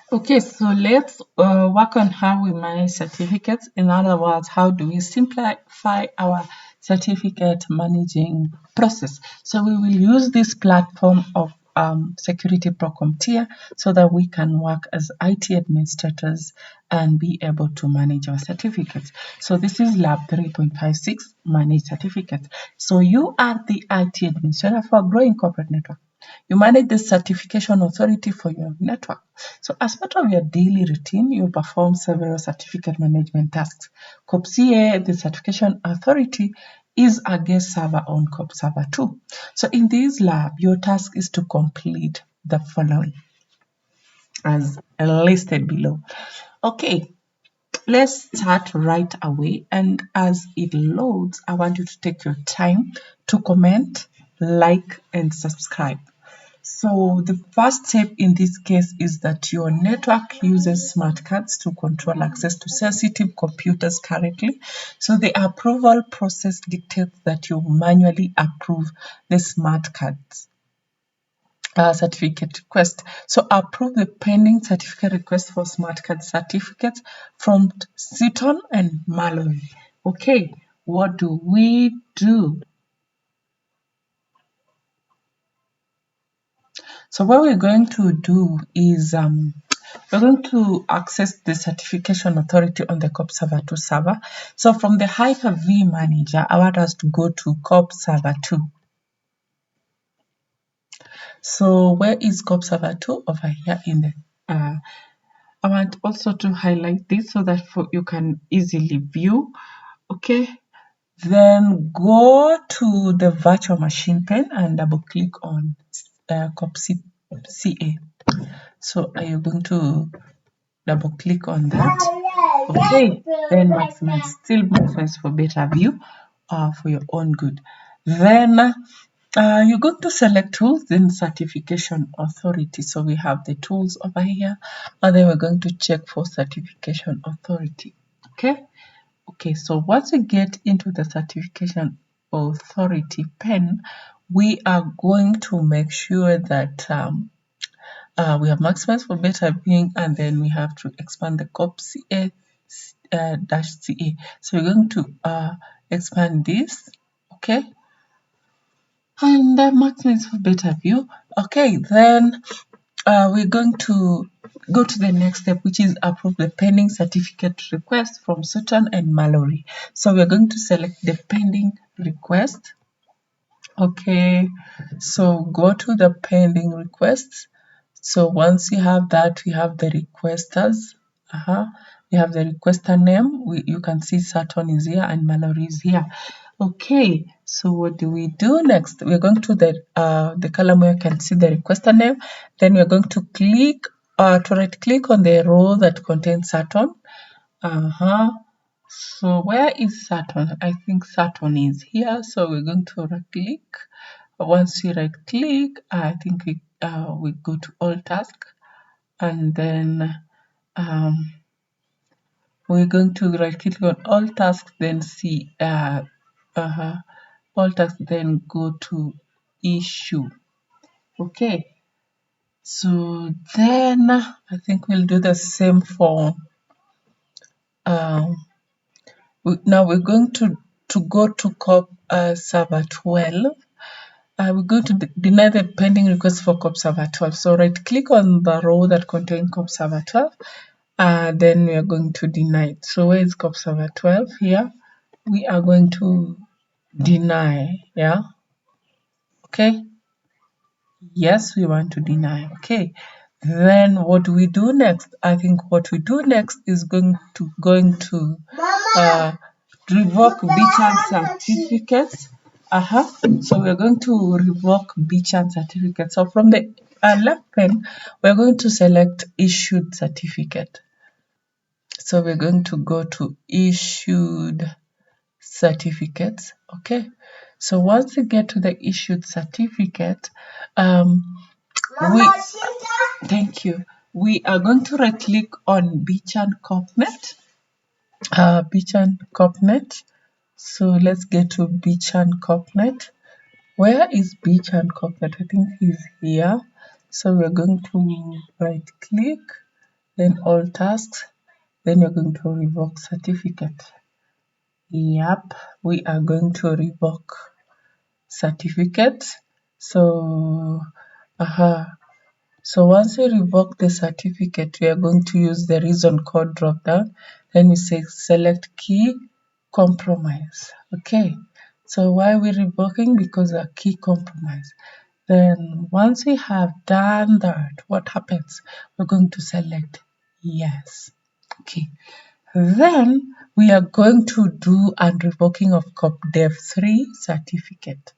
Okay, so let's work on how we manage certificates. In other words, how do we simplify our certificate managing process? So we will use this platform of Security Pro CompTIA so that we can work as IT administrators and be able to manage our certificates. So this is Lab 3.56, Manage Certificates. So you are the IT administrator for a growing corporate network. You manage the certification authority for your network. So as part of your daily routine, you perform several certificate management tasks. CorpCA, the certification authority, is a guest server on Corp Server 2. So in this lab, your task is to complete the following as listed below. Okay, let's start right away. And as it loads, I want you to take your time to comment, like, and subscribe. So the first step in this case is that your network uses smart cards to control access to sensitive computers currently. So the approval process dictates that you manually approve the smart cards. Certificate request. So approve the pending certificate request for smart card certificates from tsutton and mmallory. Okay, what do we do? So what we're going to do is we're going to access the certification authority on the Corp Server 2 server. So from the Hyper-V manager, I want us to go to Corp Server 2. So where is Corp Server 2? Over here in the I want also to highlight this so that you can easily view. Okay, then go to the virtual machine pane and double click on CorpCA. So are you going to double click on that? Okay, then maximize for better view for your own good. Then you're going to select tools, then certification authority. So we have the tools over here, and then we're going to check for certification authority. Okay, so once we get into the certification authority pane, we are going to make sure that we have maximized for better viewing, and then we have to expand the CorpCA -CA. So we're going to expand this, okay, and maximize for better view. Okay, then we're going to go to the next step, which is approve the pending certificate request from tsutton and mmallory. So we're going to select the pending request. Okay, so go to the pending requests. So once you have that, we have the requesters. We have the requester name. You can see tsutton is here and mmallory is here. Okay, so what do we do next? We're going to the column where you can see the requester name. Then we're going to click to right click on the row that contains tsutton. So where is tsutton? I think tsutton is here. So we're going to right click. Once you right click, I think we go to all task, and then we're going to right click on all tasks, then see all tasks, then go to issue. Okay, so then I think we'll do the same for now we're going to go to Corp Server 12. We're going to deny the pending request for Corp Server 12. So right click on the row that contains Corp Server 12. Then we are going to deny it. So where is Corp Server 12? Here. We are going to deny. Yeah. Okay. Yes, we want to deny. Okay. Then what do we do next? I think what we do next is going to revoke B-Chan certificates. So we're going to revoke B-Chan certificate. So from the left pane, we're going to select issued certificate. So we're going to go to issued certificates. Okay. So once we get to the issued certificate, thank you. We are going to right click on B-Chan CorpNet. B-Chan CorpNet. So let's get to B-Chan CorpNet. Where is B-Chan CorpNet? I think he's here. So we're going to right click then all tasks, then you're going to revoke certificate. Yep, we are going to revoke certificate. So so once you revoke the certificate, we are going to use the reason code drop down. Then we say select key compromise. Okay, so why are we revoking? Because a key compromise. Then once we have done that, what happens? We're going to select yes. Okay, then we are going to do unrevoking of CorpDev 3 certificate.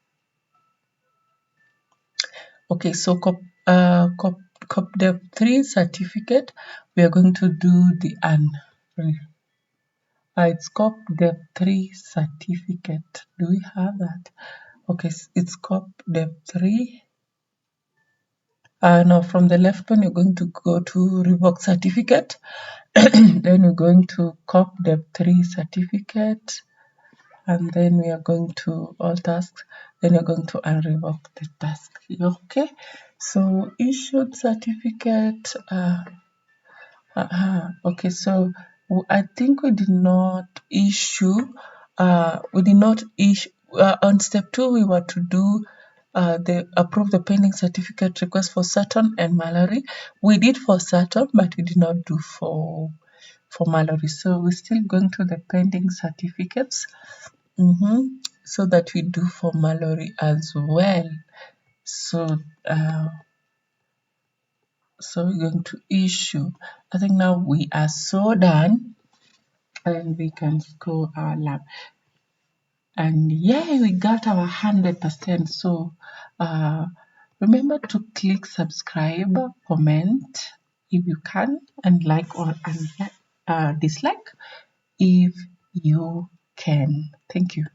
Okay, so CorpDev 3 certificate, we are going to do the it's CorpDev 3 certificate. Do we have that? Okay, it's CorpDev 3. Now from the left one, you're going to go to revoke certificate. Then you're going to CorpDev 3 certificate. And then we are going to all tasks, then you're going to unrevoke the task. Okay, so issued certificate. Okay, so I think we did not issue. On step 2. We were to do the approve the pending certificate request for tsutton and mmallory. We did for tsutton, but we did not do for mmallory. So we're still going to the pending certificates. So that we do for mmallory as well. So so we're going to issue. I think now we are so done, and we can score our lab. And yay, we got our 100%. So remember to click subscribe, comment if you can, and like or dislike if you can. Thank you.